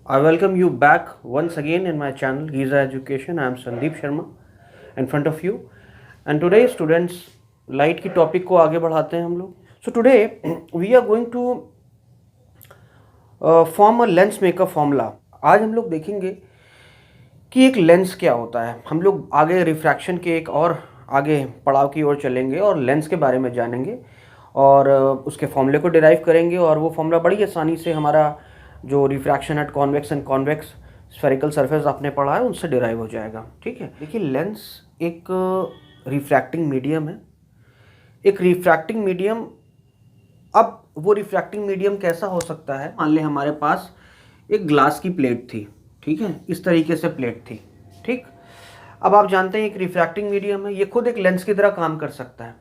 I welcome you back once again in my channel Giza Education. I am Sandeep Sharma in front of you. And today students, light की topic को आगे बढ़ाते हैं हम लोग. So today we are going to form a lens maker formula. आज हम लोग देखेंगे कि एक लेंस क्या होता है. हम लोग आगे रिफ्रैक्शन के एक और आगे पड़ाव की ओर चलेंगे और लेंस के बारे में जानेंगे और उसके फॉर्मूले को डिराइव करेंगे और वो फॉर्मूला बड़ी आसानी से हमारा जो refraction at convex and convex spherical surface आपने पढ़ा है उनसे डिराइव हो जाएगा. ठीक है. देखिए, लेंस एक रिफ्रैक्टिंग मीडियम है. एक रिफ्रैक्टिंग मीडियम, अब वो रिफ्रैक्टिंग मीडियम कैसा हो सकता है. मान लें हमारे पास एक ग्लास की प्लेट थी. ठीक है, इस तरीके से प्लेट थी. ठीक. अब आप जानते हैं एक रिफ्रैक्टिंग मीडियम है, ये खुद एक लेंस की तरह काम कर सकता है,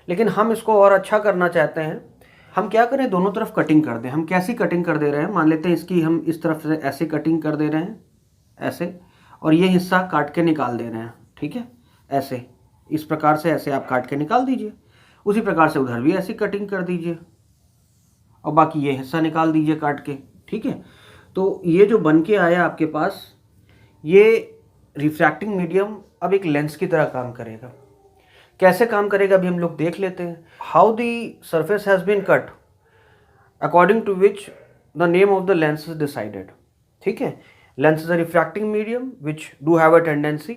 लेकिन हम इसको और अच्छा करना चाहते हैं. हम क्या करें, दोनों तरफ कटिंग कर दें. हम कैसी कटिंग कर दे रहे हैं, मान लेते हैं इसकी हम इस तरफ से ऐसे कटिंग कर दे रहे हैं, ऐसे, और ये हिस्सा काट के निकाल दे रहे हैं. ठीक है, ऐसे, इस प्रकार से ऐसे आप काट के निकाल दीजिए. उसी प्रकार से उधर भी ऐसी कटिंग कर दीजिए और बाकी ये हिस्सा निकाल दीजिए काट के. ठीक है. तो ये जो बन के आया आपके पास, ये रिफ्रैक्टिंग मीडियम अब एक लेंस की तरह काम करेगा. कैसे काम करेगा अभी हम लोग देख लेते हैं. How the surface has been cut according to which the name of the lens is decided. ठीक है. Lens is a refracting medium which do have a tendency.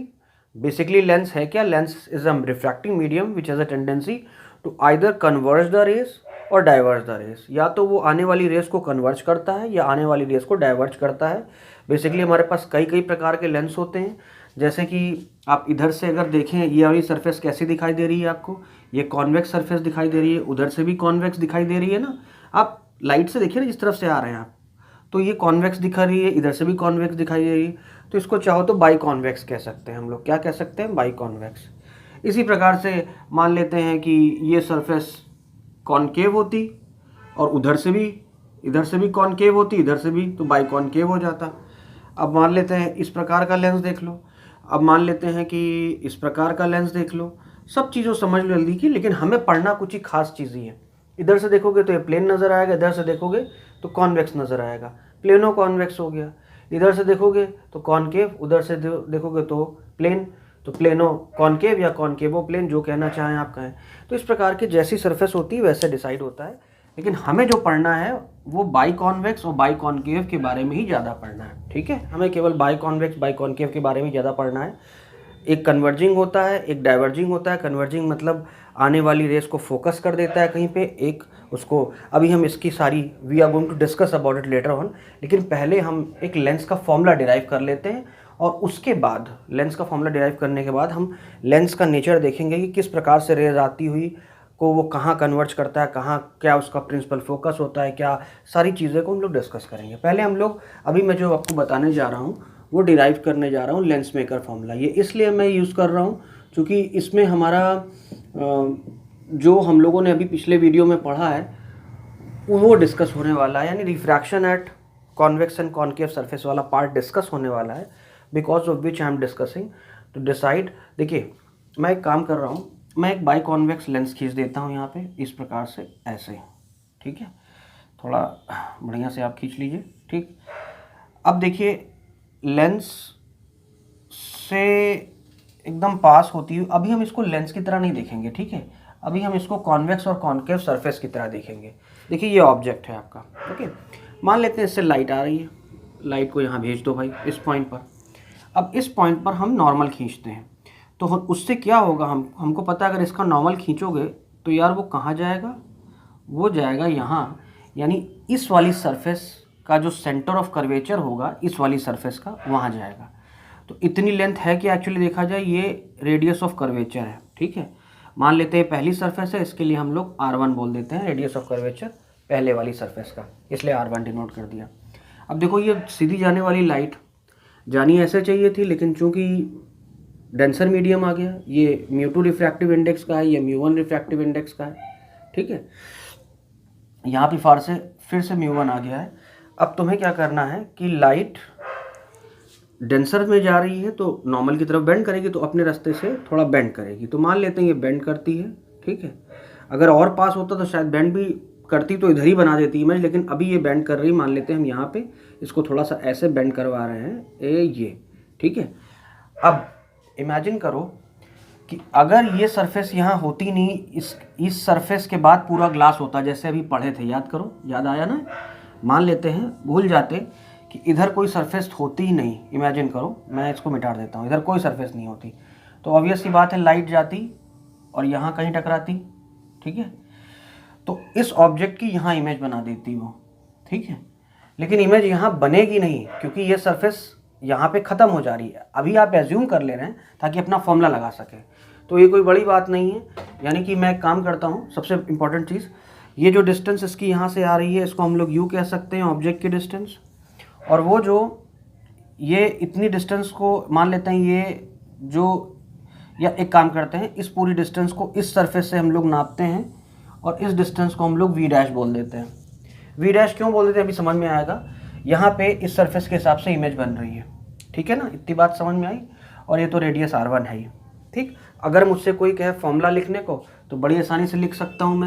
Basically lens है क्या, lens is a refracting medium which has a tendency to either converge the rays or diverge the rays. या तो वो आने वाली race को converge करता है या आने वाली रेस को डाइवर्ज करता है. बेसिकली हमारे पास कई कई प्रकार के लेंस होते हैं. जैसे कि आप इधर से अगर देखें, ये वाली सरफेस कैसी दिखाई दे रही है आपको, ये कॉन्वेक्स सरफेस दिखाई दे रही है, उधर से भी कॉन्वेक्स दिखाई दे रही है ना. आप लाइट से देखिए ना, जिस तरफ से आ रहे हैं आप, तो ये कॉन्वेक्स दिखा रही है, इधर से भी कॉन्वेक्स दिखाई दे रही है. तो इसको चाहो तो बाई कॉन्वेक्स कह सकते हैं हम लोग. क्या कह सकते हैं, बाई कॉन्वेक्स. इसी प्रकार से मान लेते हैं कि ये सरफेस कॉनकेव होती और उधर से भी, इधर से भी कॉनकेव होती, इधर से भी, तो बाई कॉनकेव हो जाता. अब मान लेते हैं इस प्रकार का लेंस देख लो. अब मान लेते हैं कि इस प्रकार का लेंस देख लो. सब चीज़ों समझ लो जल्दी की, लेकिन हमें पढ़ना कुछ ही खास चीज़ ही है. इधर से देखोगे तो ये प्लेन नज़र आएगा, इधर से देखोगे तो कॉन्वेक्स नज़र आएगा. प्लेनो कॉन्वेक्स हो गया. इधर से देखोगे तो कॉनकेव, उधर से देखोगे तो प्लेन, तो प्लेनो कॉनकेव या कॉनकेवो प्लेन, जो कहना चाहें आप कहें. तो इस प्रकार की जैसी सरफेस होती है वैसे डिसाइड होता है. लेकिन हमें जो पढ़ना है वो बाई कॉन्वेक्स और बाई कॉनकेव के बारे में ही ज़्यादा पढ़ना है. ठीक है. हमें केवल बाई कॉन्वेक्स बाई कॉनकेव के बारे में ज़्यादा पढ़ना है. एक कन्वर्जिंग होता है, एक डाइवर्जिंग होता है. कन्वर्जिंग मतलब आने वाली रेस को फोकस कर देता है कहीं पे, एक उसको, अभी हम इसकी सारी we are going to discuss about it later on. लेकिन पहले हम एक लेंस का फॉर्मूला डिराइव कर लेते हैं और उसके बाद लेंस का फॉर्मूला डिराइव करने के बाद हम लेंस का नेचर देखेंगे कि किस प्रकार से रेज आती हुई को वो कहाँ कन्वर्ज करता है, कहाँ क्या उसका प्रिंसिपल फोकस होता है, क्या सारी चीज़ें को हम लोग डिस्कस करेंगे. पहले हम लोग, अभी मैं जो आपको बताने जा रहा हूँ वो डिराइव करने जा रहा हूँ लेंस मेकर फॉर्मूला. ये इसलिए मैं यूज़ कर रहा हूँ क्योंकि इसमें हमारा जो हम लोगों ने अभी पिछले वीडियो में पढ़ा है वो डिस्कस होने वाला है. यानी refraction at convex and concave surface वाला पार्ट डिस्कस होने वाला है. Because of which I am discussing to decide. देखिए, मैं एक काम कर रहा हूँ, मैं एक बाई कॉन्वेक्स लेंस खींच देता हूँ यहाँ पे इस प्रकार से, ऐसे. ठीक है. थोड़ा बढ़िया से आप खींच लीजिए. ठीक. अब देखिए, लेंस से एकदम पास होती हुई, अभी हम इसको लेंस की तरह नहीं देखेंगे. ठीक है. अभी हम इसको कॉन्वेक्स और कॉनकेव सरफेस की तरह देखेंगे. देखिए, ये ऑब्जेक्ट है आपका. ओके. मान लेते हैं इससे लाइट आ रही है, लाइट को यहाँ भेज दो भाई इस पॉइंट पर. अब इस पॉइंट पर हम नॉर्मल खींचते हैं तो उससे क्या होगा, हमको पता है अगर इसका नॉर्मल खींचोगे तो यार वो कहाँ जाएगा, वो जाएगा यहाँ. यानी इस वाली सरफेस का जो सेंटर ऑफ कर्वेचर होगा, इस वाली सरफेस का, वहाँ जाएगा. तो इतनी लेंथ है कि एक्चुअली देखा जाए ये रेडियस ऑफ कर्वेचर है. ठीक है. मान लेते हैं पहली सरफेस है, इसके लिए हम लोग R1 बोल देते हैं, रेडियस ऑफ कर्वेचर पहले वाली सरफेस का, इसलिए R1 डिनोट कर दिया. अब देखो, ये सीधी जाने वाली लाइट जानी ऐसे चाहिए थी, लेकिन चूंकि डेंसर मीडियम आ गया, ये μ2 रिफ्रैक्टिव इंडेक्स का है, ये μ1 रिफ्रैक्टिव इंडेक्स का है. ठीक है. यहाँ पे फिर से μ1 आ गया है. अब तुम्हें क्या करना है कि लाइट डेंसर में जा रही है तो नॉर्मल की तरफ बेंड करेगी, तो अपने रास्ते से थोड़ा बेंड करेगी. तो मान लेते हैं ये बेंड करती है. ठीक है. अगर और पास होता तो शायद बेंड भी करती तो इधर ही बना देती इमेज, लेकिन अभी ये बेंड कर रही, मान लेते हैं हम यहाँ पे इसको थोड़ा सा ऐसे बेंड करवा रहे हैं ये, ठीक है। अब इमेजिन करो कि अगर ये सरफेस यहाँ होती नहीं, इस सरफेस के बाद पूरा ग्लास होता, जैसे अभी पढ़े थे, याद करो, याद आया ना। मान लेते हैं, भूल जाते कि इधर कोई सरफेस होती ही नहीं, इमेजिन करो, मैं इसको मिटा देता हूँ, इधर कोई सरफेस नहीं होती, तो ऑब्वियस सी बात है लाइट जाती और यहाँ कहीं टकराती, ठीक है। तो इस ऑब्जेक्ट की यहाँ इमेज बना देती वो, ठीक है। लेकिन इमेज यहाँ बनेगी नहीं क्योंकि ये सरफेस यहाँ पे ख़त्म हो जा रही है। अभी आप एज्यूम कर ले रहे हैं ताकि अपना फॉर्मूला लगा सकें, तो ये कोई बड़ी बात नहीं है। यानी कि मैं काम करता हूँ, सबसे इम्पॉर्टेंट चीज़, ये जो डिस्टेंस इसकी यहाँ से आ रही है इसको हम लोग यू कह सकते हैं, ऑब्जेक्ट की डिस्टेंस। और वो जो ये इतनी डिस्टेंस को मान लेते हैं, ये जो, या एक काम करते हैं, इस पूरी डिस्टेंस को इस सरफेस से हम लोग नापते हैं और इस डिस्टेंस को हम लोग वी डैश बोल देते हैं। वी डैश क्यों बोल देते हैं अभी समझ में आएगा। यहाँ पे इस सरफेस के हिसाब से इमेज बन रही है, ठीक है ना, इतनी बात समझ में आई। और ये तो रेडियस R1 है ही, ठीक। अगर मुझसे कोई कहे फॉर्मूला लिखने को तो बड़ी आसानी से लिख सकता हूँ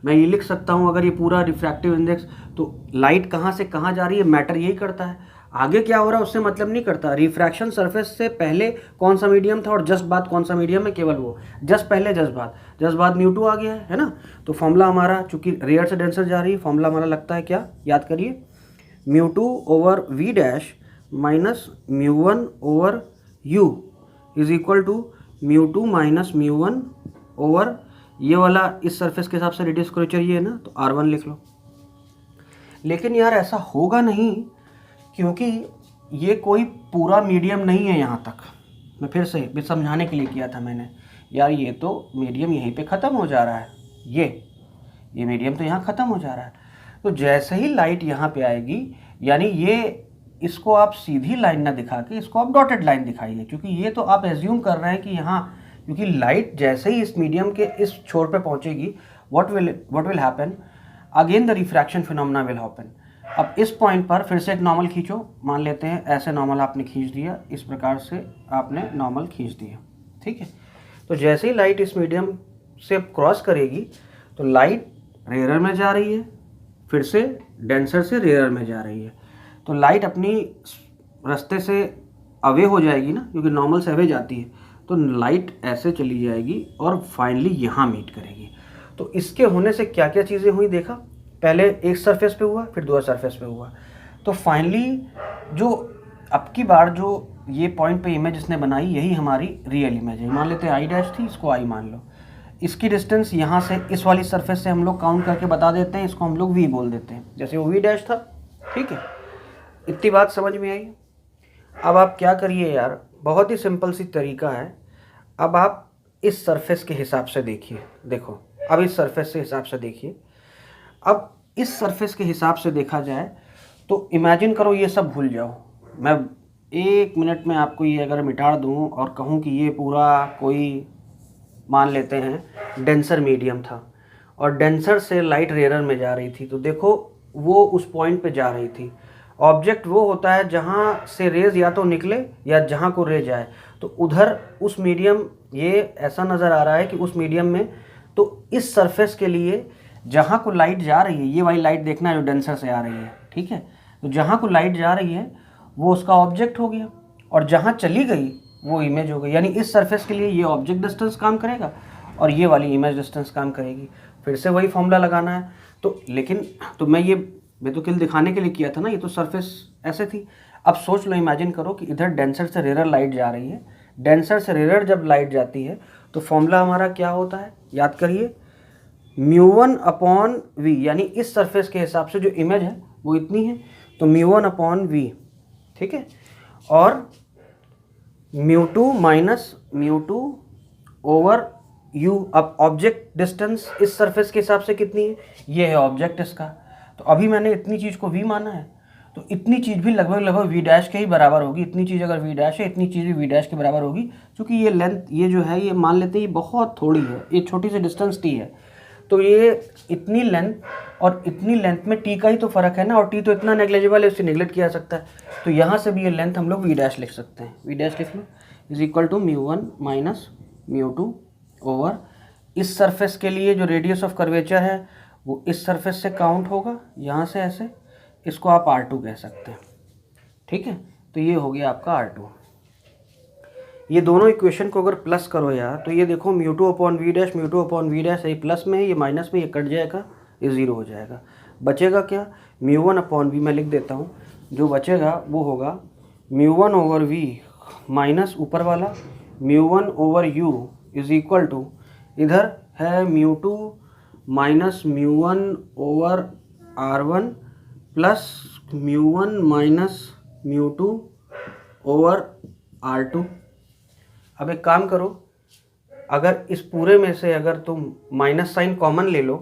मैं ये लिख सकता हूँ, अगर ये पूरा रिफ्रैक्टिव इंडेक्स, तो लाइट कहाँ से कहाँ जा रही है मैटर यही करता है, आगे क्या हो रहा है उससे मतलब नहीं करता। रिफ्रैक्शन सरफेस से पहले कौन सा मीडियम था और जस्ट बाद कौन सा मीडियम है, केवल वो जस्ट पहले जस्ट बाद म्यू2 आ गया है ना। तो फॉर्मूला हमारा चूंकि रेयर से डेंसर जा रही है, फॉर्मूला हमारा लगता है क्या, याद करिए, म्यू2 ओवर वी डैश माइनस म्यू1 over u is equal to म्यू2 माइनस म्यू1 ओवर ये वाला इस सरफेस के हिसाब से रेडियस कर्वेचर ये है ना, तो R1 लिख लो। लेकिन यार ऐसा होगा नहीं क्योंकि ये कोई पूरा मीडियम नहीं है यहाँ तक। मैं फिर से भी समझाने के लिए किया था मैंने, यार ये तो मीडियम यहीं पे ख़त्म हो जा रहा है, ये मीडियम तो यहाँ ख़त्म हो जा रहा है। तो जैसे ही लाइट यहाँ पे आएगी, यानी ये, इसको आप सीधी लाइन ना दिखा के इसको आप डॉटेड लाइन दिखाइए, क्योंकि ये तो आप एज्यूम कर रहे हैं कि यहाँ, क्योंकि लाइट जैसे ही इस मीडियम के इस छोर पे पहुँचेगी, what will happen, again the refraction phenomena will happen. अब इस पॉइंट पर फिर से एक नॉर्मल खींचो, मान लेते हैं ऐसे नॉर्मल आपने खींच दिया, इस प्रकार से आपने नॉर्मल खींच दिया, ठीक है। तो जैसे ही लाइट इस मीडियम से क्रॉस करेगी तो लाइट रेयर में जा रही है, फिर से डेंसर से रेयर में जा रही है, तो लाइट अपनी रास्ते से अवे हो जाएगी ना, क्योंकि नॉर्मल से अवे जाती है, तो लाइट ऐसे चली जाएगी और फाइनली यहाँ मीट करेगी। तो इसके होने से क्या क्या चीज़ें हुई देखा, पहले एक सरफेस पे हुआ, फिर दूसरे सरफेस पे हुआ, तो फाइनली जो अब की बार जो ये पॉइंट पे इमेज इसने बनाई, यही हमारी रियल इमेज है। मान लेते हैं आई डैश थी, इसको आई मान लो, इसकी डिस्टेंस यहाँ से इस वाली सरफेस से हम लोग काउंट करके बता देते हैं, इसको हम लोग वी बोल देते हैं, जैसे वो वी डैश था, ठीक है। इतनी बात समझ में आई। अब आप क्या करिए यार, बहुत ही सिंपल सी तरीका है। अब आप इस सरफेस के हिसाब से देखिए, देखो अब इस सरफेस के हिसाब से देखिए। अब इस सरफेस के हिसाब से देखा जाए तो इमेजिन करो ये सब भूल जाओ, मैं 1 मिनट में आपको ये अगर मिटा दूं और कहूं कि ये पूरा कोई, मान लेते हैं डेंसर मीडियम था और डेंसर से लाइट रेयर में जा रही थी, तो देखो वो उस पॉइंट पे जा रही थी। ऑब्जेक्ट वो होता है जहाँ से रेज या तो निकले या जहाँ को रे जाए, तो उधर उस मीडियम, ये ऐसा नज़र आ रहा है कि उस मीडियम में, तो इस सरफेस के लिए जहाँ को लाइट जा रही है, ये वाली लाइट देखना है जो डेंसर से आ रही है, ठीक है, तो जहाँ को लाइट जा रही है वो उसका ऑब्जेक्ट हो गया, और जहाँ चली गई वो इमेज हो गई। यानी इस सरफेस के लिए ये ऑब्जेक्ट डिस्टेंस काम करेगा और ये वाली इमेज डिस्टेंस काम करेगी। फिर से वही फॉर्मूला लगाना है, तो लेकिन तो मैं तो केवल दिखाने के लिए किया था ना, ये तो सरफेस ऐसे थी। अब सोच लो, इमेजिन करो कि इधर डेंसर से रेयर लाइट जा रही है, डेंसर से रेयर जब लाइट जाती है तो फॉर्मूला हमारा क्या होता है, याद करिए, म्यू1 अपॉन वी, यानी इस सरफेस के हिसाब से जो इमेज है वो इतनी है, तो म्यू1 अपॉन वी, ठीक है, और म्यू2 माइनस म्यू2 ओवर यू। अब ऑब्जेक्ट डिस्टेंस इस सरफेस के हिसाब से कितनी है, ये है ऑब्जेक्ट इसका, तो अभी मैंने इतनी चीज़ को वी माना है, तो इतनी चीज़ भी लगभग वी डैश के ही बराबर होगी। इतनी चीज़ अगर वी डैश है, इतनी चीज़ भी वी डैश के बराबर होगी, क्योंकि ये लेंथ, ये जो है, ये मान लेते हैं ये बहुत थोड़ी है, ये छोटी सी डिस्टेंस टी है, तो ये इतनी लेंथ और इतनी लेंथ में टी का ही तो फ़र्क है ना, और टी तो इतना नेग्लेजिबल है, उससे निगलेक्ट किया जा सकता है। तो यहाँ से भी ये लेंथ हम लोग वी डैश लिख सकते हैं, वी डैश लिख लो इज इक्वल टू म्यू1 माइनस म्यू2 ओवर इस सरफेस के लिए जो रेडियस ऑफ कर्वेचर है वो इस सरफेस से काउंट होगा, यहाँ से ऐसे, इसको आप R2 कह सकते हैं, ठीक है, तो ये हो गया आपका R2। ये दोनों इक्वेशन को अगर प्लस करो यार, तो ये देखो μ2 upon v dash, μ2 upon v dash, ये प्लस में ये माइनस में, ये कट जाएगा, ये ज़ीरो हो जाएगा। बचेगा क्या, μ1 अपॉन वी, मैं लिख देता हूँ, जो बचेगा वो होगा μ1 ओवर वी माइनस ऊपर वाला μ1 over u is equal to, इधर है μ2 minus μ1 over R1 plus μ1 minus μ2 over R2। अब एक काम करो, अगर इस पूरे में से अगर तुम माइनस साइन कॉमन ले लो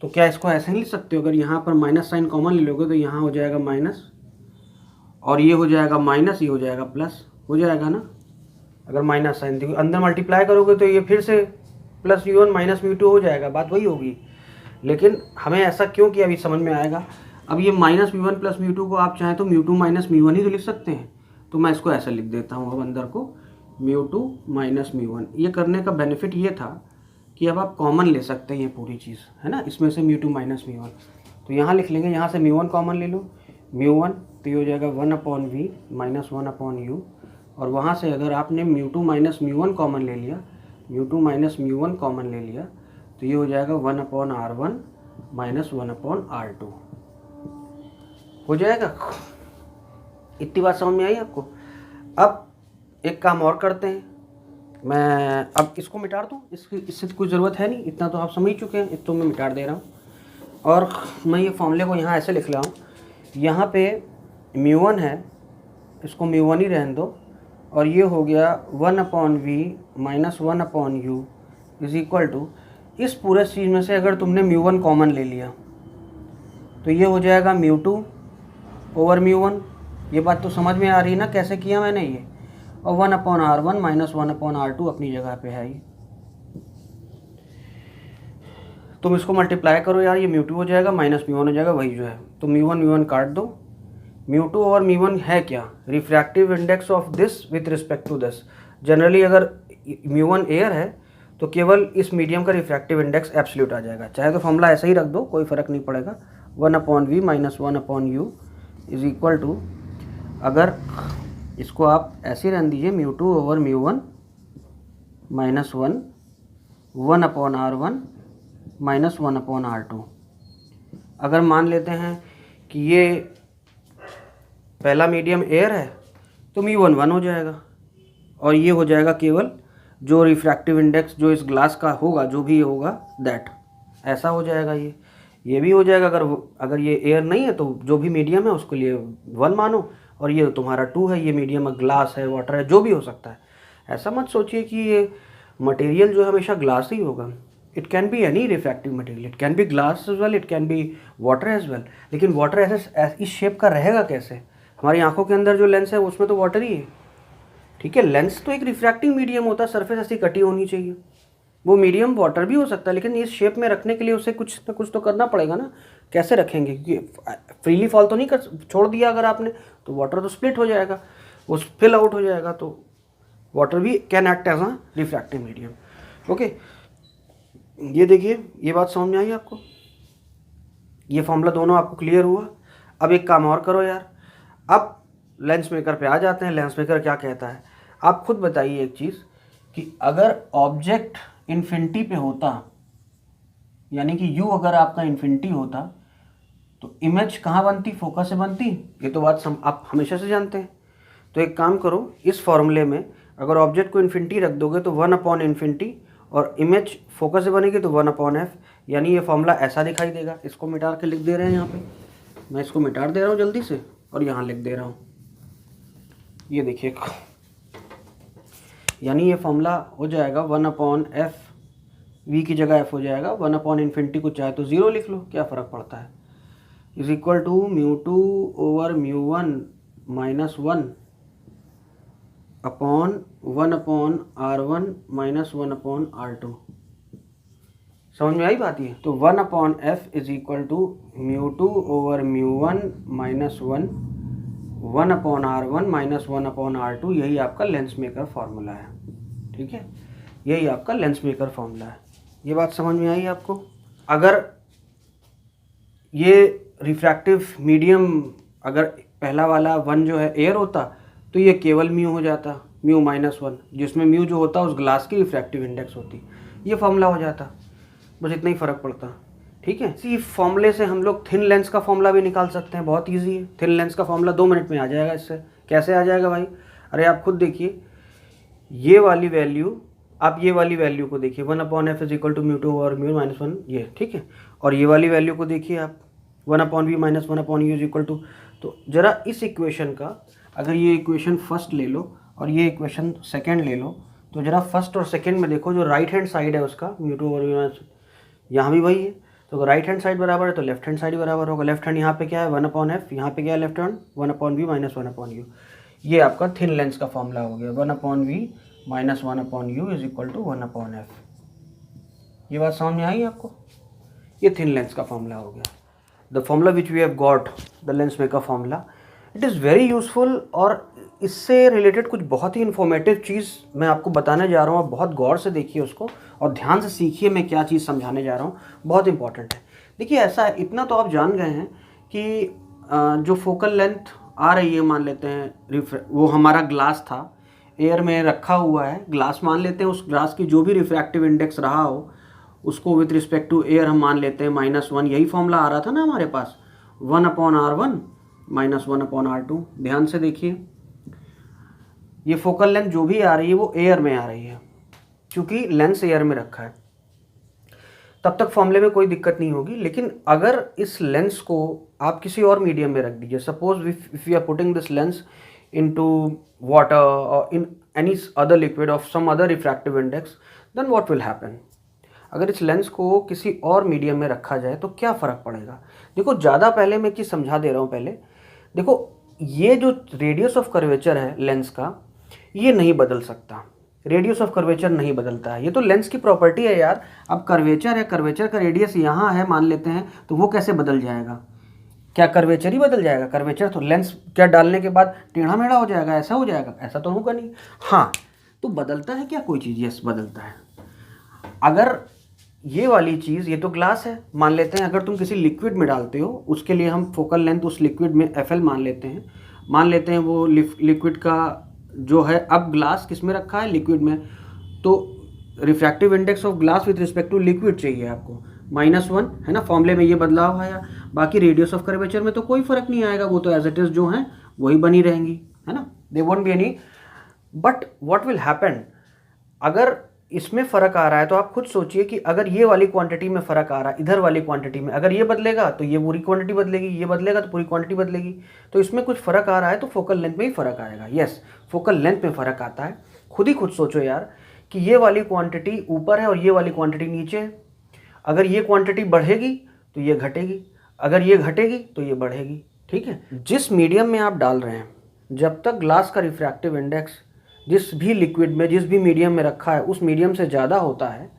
तो क्या इसको ऐसे नहीं लिख सकते हो, अगर यहाँ पर माइनस साइन कॉमन ले लोगे तो यहाँ हो जाएगा माइनस और ये हो जाएगा माइनस, ये हो जाएगा प्लस, हो जाएगा ना। अगर माइनस साइन अंदर मल्टीप्लाई करोगे तो ये फिर से प्लस μ1 माइनस μ2 हो जाएगा, बात वही होगी। लेकिन हमें ऐसा क्यों किया अभी समझ में आएगा। अब ये माइनस μ1 प्लस μ2 को आप चाहें तो μ2 माइनस μ1 ही तो लिख सकते हैं, तो मैं इसको ऐसा लिख देता हूँ अब अंदर को μ2 माइनस μ1। ये करने का बेनिफिट ये था कि अब आप कॉमन ले सकते हैं ये पूरी चीज़, है ना, इसमें से μ2 माइनस μ1। तो यहाँ लिख लेंगे, यहाँ से μ1 कॉमन ले लो, μ1 तो ये हो जाएगा 1 upon we minus 1 upon U, और वहाँ से अगर आपने μ2 माइनस μ1 कॉमन ले लिया, μ2 माइनस μ1 कॉमन ले लिया, तो ये हो जाएगा 1 upon R1 minus 1 upon R2 हो जाएगा। इतनी बात समझ में आई आपको। अब एक काम और करते हैं, मैं अब इसको मिटा दूँ, इससे तो कोई ज़रूरत है नहीं, इतना तो आप समझ चुके हैं, इसको मैं मिटा दे रहा हूँ। और मैं ये फॉर्मूले को यहाँ ऐसे लिख रहा हूँ, यहाँ पे μ1 है, इसको μ1 ही रहने दो, और ये हो गया 1 upon we minus 1 upon you is equal to, इस पूरे चीज़ में से अगर तुमने μ1 कॉमन ले लिया तो ये हो जाएगा μ2 ओवर μ1। ये बात तो समझ में आ रही है ना कैसे किया मैंने ये, और 1 upon R1 minus 1 upon R2 अपनी जगह पे है ये। तुम इसको मल्टीप्लाई करो यार, ये μ2 हो जाएगा माइनस μ1 हो जाएगा, वही जो है, तो μ1 काट दो। μ2 और μ1 है क्या, refractive index of this with respect to this. Generally अगर μ1 एयर है तो केवल इस मीडियम का रिफ्रैक्टिव इंडेक्स एब्सोल्यूट आ जाएगा, चाहे तो फॉर्मूला ऐसा ही रख दो, कोई फ़र्क नहीं पड़ेगा। 1 upon we minus 1 upon you is equal to, अगर इसको आप ऐसे रहने दीजिए, μ2 over μ1 minus 1 upon R1 minus 1 upon R2। अगर मान लेते हैं कि ये पहला मीडियम एयर है तो μ1 1 हो जाएगा, और ये हो जाएगा केवल जो रिफ्रैक्टिव इंडेक्स जो इस ग्लास का होगा, जो भी होगा दैट, ऐसा हो जाएगा। ये भी हो जाएगा। अगर ये एयर नहीं है तो जो भी मीडियम है उसके लिए 1 मानो, और ये तुम्हारा 2 है, ये मीडियम ग्लास है, वाटर है, जो भी हो सकता है। ऐसा मत सोचिए कि ये मटेरियल जो है हमेशा ग्लास ही होगा। It can be any refractive material, it can be glass as well, it can be water as well. लेकिन वाटर ऐसे इस शेप का रहेगा कैसे, हमारी आंखों के अंदर जो लेंस है उसमें तो वाटर ही है, ठीक है। लेंस तो एक रिफ्रैक्टिव मीडियम होता है, सरफेस ऐसी कटी होनी चाहिए, वो मीडियम वाटर भी हो सकता है, लेकिन इस शेप में रखने के लिए उसे कुछ ना कुछ तो करना पड़ेगा ना। कैसे रखेंगे, क्योंकि फ्रीली फॉल तो नहीं कर छोड़ दिया अगर आपने, तो वाटर तो स्प्लिट हो जाएगा, वो फिल आउट हो जाएगा, तो वाटर भी can act as a refractive medium. Okay, ये देखिए, ये बात समझ में आई आपको, ये फॉर्मूला दोनों आपको क्लियर हुआ। अब एक काम और करो यार, अब लेंस मेकर पे आ जाते हैं। लेंस मेकर क्या कहता है, आप खुद बताइए एक चीज़, कि अगर ऑब्जेक्ट इन्फिनिटी पे होता, यानी कि यू अगर आपका इन्फिनिटी होता, तो इमेज कहाँ बनती, फोकस से बनती। ये तो बात आप हमेशा से जानते हैं। तो एक काम करो, इस फॉर्मूले में अगर ऑब्जेक्ट को इन्फिनिटी रख दोगे तो 1 अपॉन इन्फिनिटी, और इमेज फोकस से बनेगी तो 1 अपॉन एफ, यानी ये फॉर्मूला ऐसा दिखाई देगा। इसको मिटा के लिख दे रहे हैं यहाँ पे, मैं इसको मिटा दे रहा हूँ जल्दी से, और यहाँ लिख दे रहा हूँ, ये देखिए, यानी ये फॉर्मूला हो जाएगा 1 अपॉन एफ, वी की जगह एफ हो जाएगा, 1 अपॉन इन्फिनिटी को चाहे तो 0 लिख लो, क्या फ़र्क पड़ता है, is equal to μ2 over μ1 minus 1 upon 1 upon R1 minus 1 upon R2। समझ में आई बात ये। तो 1 upon f is equal to μ2 over μ1 minus 1 upon R1 minus 1 upon R2, यही आपका लेंस मेकर फॉर्मूला है, ठीक है, यही आपका लेंस मेकर फॉर्मूला है। ये बात समझ में आई आपको। अगर ये रिफ्रैक्टिव मीडियम अगर पहला वाला 1 जो है एयर होता तो ये केवल म्यू हो जाता, म्यू -1, जिसमें म्यू जो होता उस ग्लास की रिफ्रैक्टिव इंडेक्स होती, ये फॉर्मूला हो जाता। बस इतना ही फ़र्क पड़ता। ठीक है, इसी फॉर्मूले से हम लोग थिन लेंस का फॉर्मूला भी निकाल सकते हैं, बहुत ईजी है। थिन लेंस का फॉर्मूला 2 मिनट में आ जाएगा इससे। कैसे आ जाएगा भाई? अरे आप खुद देखिए, ये वाली वैल्यू, आप ये वाली वैल्यू को देखिए 1/f इज इक्वल टू μ2 और μ-1, ये ठीक है। और ये वाली वैल्यू को देखिए आप 1/v minus 1/u is equal to, तो ज़रा इस इक्वेशन का, अगर ये इक्वेशन फर्स्ट ले लो और ये इक्वेशन सेकंड ले लो, तो ज़रा फर्स्ट और सेकंड में देखो, जो राइट हैंड साइड है उसका μ2 और μ-1 यहाँ भी वही है, तो राइट हैंड साइड बराबर है तो लेफ्ट हैंड साइड बराबर होगा। लेफ्ट हैंड यहाँ पे क्या है 1/f, यहाँ पे क्या है left hand 1/v minus 1/u। ये आपका थिन लेंस का फॉर्मूला हो गया, 1/v minus 1/u is equal to 1/f। ये बात समझ में आई आपको? ये थिन लेंस का फॉर्मूला हो गया। The formula which we have got, the lens maker formula, it is very useful. और इससे रिलेटेड कुछ बहुत ही इन्फॉर्मेटिव चीज़ मैं आपको बताने जा रहा हूँ। आप बहुत गौर से देखिए उसको और ध्यान से सीखिए मैं क्या चीज़ समझाने जा रहा हूँ, बहुत इंपॉर्टेंट है। देखिए ऐसा है, इतना तो आप जान गए हैं कि जो फोकल लेंथ आ रही है, मान लेते हैं वो हमारा ग्लास था, एयर में रखा हुआ है, ग्लास मान लेते हैं, उस ग्लास की जो भी रिफ्रैक्टिव इंडेक्स रहा हो उसको विथ रिस्पेक्ट टू एयर हम मान लेते हैं -1। यही फॉर्मूला आ रहा था ना हमारे पास, 1/r1 माइनस 1/r2। ध्यान से देखिए, ये फोकल लेंथ जो भी आ रही है वो एयर में आ रही है, क्योंकि लेंस एयर में रखा है, तब तक फॉर्मूले में कोई दिक्कत नहीं होगी। लेकिन अगर इस लेंस को आप किसी और मीडियम में रख दीजिए, suppose if you are putting this lens into water or in any other liquid of some other refractive index, then what will happen? अगर इस लेंस को किसी और मीडियम में रखा जाए तो क्या फ़र्क पड़ेगा? देखो, ज़्यादा पहले मैं चीज़ समझा दे रहा हूँ। पहले देखो, ये जो रेडियस ऑफ कर्वेचर है लेंस का, ये नहीं बदल सकता। रेडियस ऑफ कर्वेचर नहीं बदलता है, ये तो लेंस की प्रॉपर्टी है यार। अब कर्वेचर है, कर्वेचर का रेडियस यहाँ है मान लेते हैं, तो वो कैसे बदल जाएगा? क्या कर्वेचर ही बदल जाएगा? कर्वेचर तो लेंस क्या डालने के बाद टेढ़ा मेढ़ा हो जाएगा, ऐसा हो जाएगा? ऐसा तो होगा नहीं। हाँ, तो बदलता है क्या कोई चीज़? यस, बदलता है। अगर ये वाली चीज़, ये तो ग्लास है, मान लेते हैं अगर तुम किसी लिक्विड में डालते हो, उसके लिए हम फोकल लेंथ उस लिक्विड में FL मान लेते हैं। मान लेते हैं वो लिक्विड का जो है, अब ग्लास किस में रखा है? लिक्विड में। तो refractive index of glass with respect to liquid चाहिए आपको, -1 है ना। फॉर्मूले में ये बदलाव आया, बाकी रेडियस ऑफ कर्वेचर में तो कोई फर्क नहीं आएगा, वो तो एज इट इज जो है वही बनी रहेंगी, है ना। They won't be any, but what will happen, अगर इसमें फ़र्क आ रहा है तो आप खुद सोचिए कि अगर ये वाली क्वांटिटी में फ़र्क आ रहा है, इधर वाली क्वांटिटी में, अगर ये बदलेगा तो ये पूरी क्वांटिटी बदलेगी, ये बदलेगा तो पूरी क्वांटिटी बदलेगी। तो इसमें कुछ फ़र्क आ रहा है तो फोकल लेंथ में ही फ़र्क आएगा। यस, फोकल लेंथ में फ़र्क आता है। खुद ही खुद सोचो यार कि ये वाली क्वांटिटी ऊपर है और ये वाली क्वांटिटी नीचे है। अगर ये क्वांटिटी बढ़ेगी तो ये घटेगी, अगर ये घटेगी तो ये बढ़ेगी। ठीक है, जिस मीडियम में आप डाल रहे हैं, जब तक ग्लास का रिफ्रैक्टिव इंडेक्स जिस भी लिक्विड में, जिस भी मीडियम में रखा है, उस मीडियम से ज़्यादा होता है,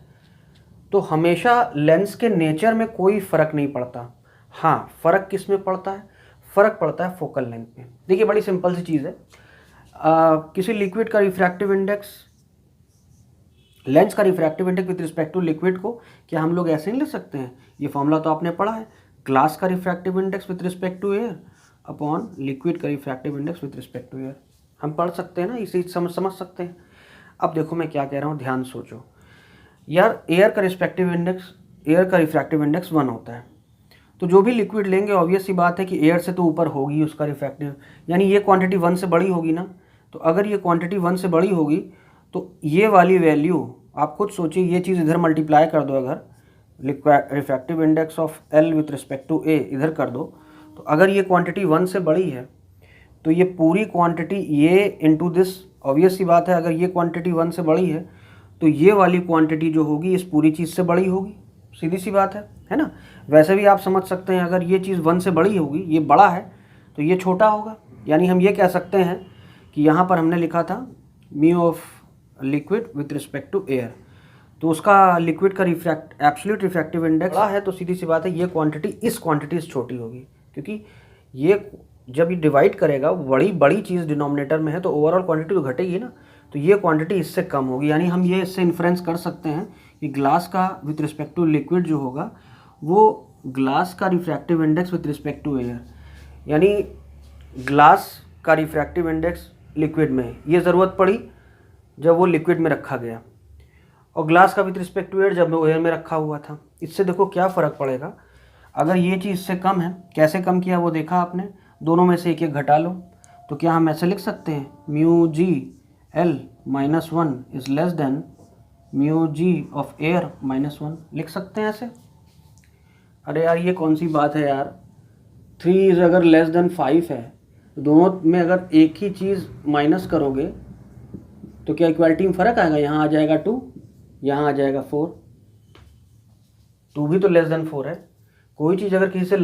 तो हमेशा लेंस के नेचर में कोई फ़र्क नहीं पड़ता। हाँ, फ़र्क किस में पड़ता है? फ़र्क पड़ता है फोकल लेंथ में। देखिए, बड़ी सिंपल सी चीज़ है। किसी लिक्विड का रिफ्रैक्टिव इंडेक्स, लेंस का refractive index with respect to liquid को क्या हम लोग ऐसे नहीं लिख सकते हैं? ये फॉर्मूला तो आपने पढ़ा है, ग्लास का refractive index with respect to air upon liquid का refractive index with respect to air. हम पढ़ सकते हैं ना, इसे समझ सकते हैं। अब देखो मैं क्या कह रहा हूँ, ध्यान सोचो यार। एयर का रिस्पेक्टिव इंडेक्स, एयर का रिफ्रैक्टिव इंडेक्स 1 होता है, तो जो भी लिक्विड लेंगे ऑब्वियस सी बात है कि एयर से तो ऊपर होगी उसका रिफ्रैक्टिव, यानी ये क्वांटिटी 1 से बड़ी होगी ना। तो अगर ये क्वांटिटी 1 से बड़ी होगी तो ये वाली वैल्यू, आप खुद सोचिए, ये चीज़ इधर मल्टीप्लाई कर दो, अगर refractive index of L with respect to A इधर कर दो, तो अगर ये क्वांटिटी 1 से बड़ी है तो ये पूरी क्वांटिटी ये इनटू दिस, ऑब्वियस सी बात है, अगर ये क्वांटिटी 1 से बड़ी है तो ये वाली क्वांटिटी जो होगी इस पूरी चीज़ से बड़ी होगी, सीधी सी बात है ना। वैसे भी आप समझ सकते हैं, अगर ये चीज़ 1 से बड़ी होगी, ये बड़ा है तो ये छोटा होगा। यानी हम ये कह सकते हैं कि यहाँ पर हमने लिखा था mu of liquid with respect to air, तो उसका लिक्विड का एब्सोल्यूट रिफ्रैक्टिव इंडेक्स बड़ा है, तो सीधी सी बात है ये क्वांटिटी इस क्वांटिटी से छोटी होगी, क्योंकि ये जब ये डिवाइड करेगा, बड़ी चीज़ डिनोमिनेटर में है, तो ओवरऑल क्वांटिटी तो घटेगी ना, तो ये क्वांटिटी इससे कम होगी। यानी हम ये इससे इन्फ्रेंस कर सकते हैं कि ग्लास का विथ रिस्पेक्ट टू लिक्विड जो होगा वो ग्लास का refractive index with respect to air, यानी ग्लास का रिफ्रैक्टिव इंडेक्स लिक्विड में, ये ज़रूरत पड़ी जब वो लिक्विड में रखा गया, और ग्लास का विथ रिस्पेक्ट टू एयर जब वो एयर में रखा हुआ था। इससे देखो क्या फ़र्क पड़ेगा। अगर ये चीज़ इससे कम है, कैसे कम किया वो देखा आपने, दोनों में से एक एक घटा लो। तो क्या हम ऐसे लिख सकते हैं, mu g l minus one is less than mu g of air minus one, लिख सकते हैं ऐसे। अरे यार ये कौन सी बात है यार, 3 अगर लेस देन 5 है तो दोनों में अगर एक ही चीज़ माइनस करोगे तो क्या इक्वालिटी में फ़र्क आएगा, यहाँ आ जाएगा 2, यहाँ आ जाएगा 4, 2 भी तो लेस देन 4 है। कोई चीज़ अगर किसी से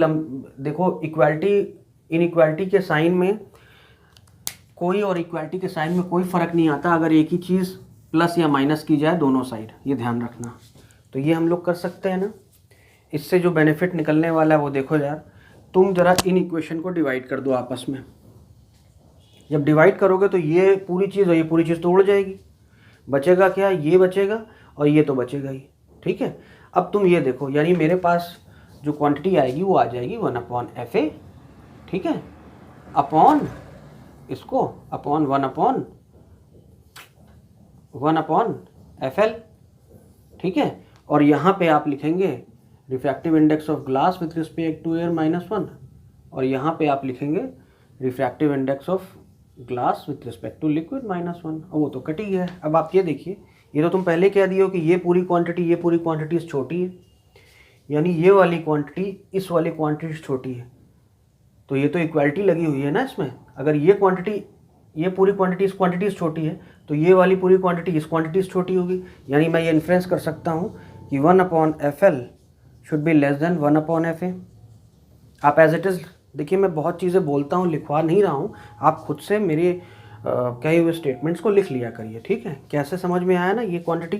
देखो इक्वालिटी इनइक्वालिटी के साइन में कोई और इक्वालिटी के साइन में कोई फ़र्क नहीं आता अगर एक ही चीज़ प्लस या माइनस की जाए दोनों साइड, ये ध्यान रखना। तो ये हम लोग कर सकते हैं ना। इससे जो बेनिफिट निकलने वाला है वो देखो यार, तुम ज़रा इन इक्वेशन को डिवाइड कर दो आपस में। जब डिवाइड करोगे तो ये पूरी चीज़ और ये पूरी चीज़ तो उड़ जाएगी, बचेगा क्या, ये बचेगा और ये तो बचेगा ही। ठीक है, अब तुम ये देखो, यानी मेरे पास जो क्वांटिटी आएगी वो आ जाएगी 1/FA, ठीक है, अपॉन इसको अपॉन 1/FL, ठीक है। और यहाँ पे आप लिखेंगे refractive index of glass with respect to air -1, और यहाँ पे आप लिखेंगे refractive index of glass with respect to liquid -1, और वो तो कट ही गया है। अब आप ये देखिए, ये तो तुम पहले कह दिए हो कि ये पूरी क्वांटिटी छोटी है, यानी ये वाली क्वांटिटी इस वाली क्वांटिटी से छोटी है, तो ये तो इक्वालिटी लगी हुई है ना इसमें। अगर ये पूरी क्वांटिटी इस क्वांटिटी से छोटी है तो ये वाली पूरी क्वांटिटी इस क्वांटिटी से छोटी होगी, यानी मैं ये इन्फ्रेंस कर सकता हूँ कि 1/FL should be less than 1/FA। आप एज इट इज़ देखिए, मैं बहुत चीज़ें बोलता हूँ, लिखवा नहीं रहा हूँ, आप खुद से मेरे कहे हुए स्टेटमेंट्स को लिख लिया करिए, ठीक है। कैसे समझ में आया ना ये क्वांटिटी।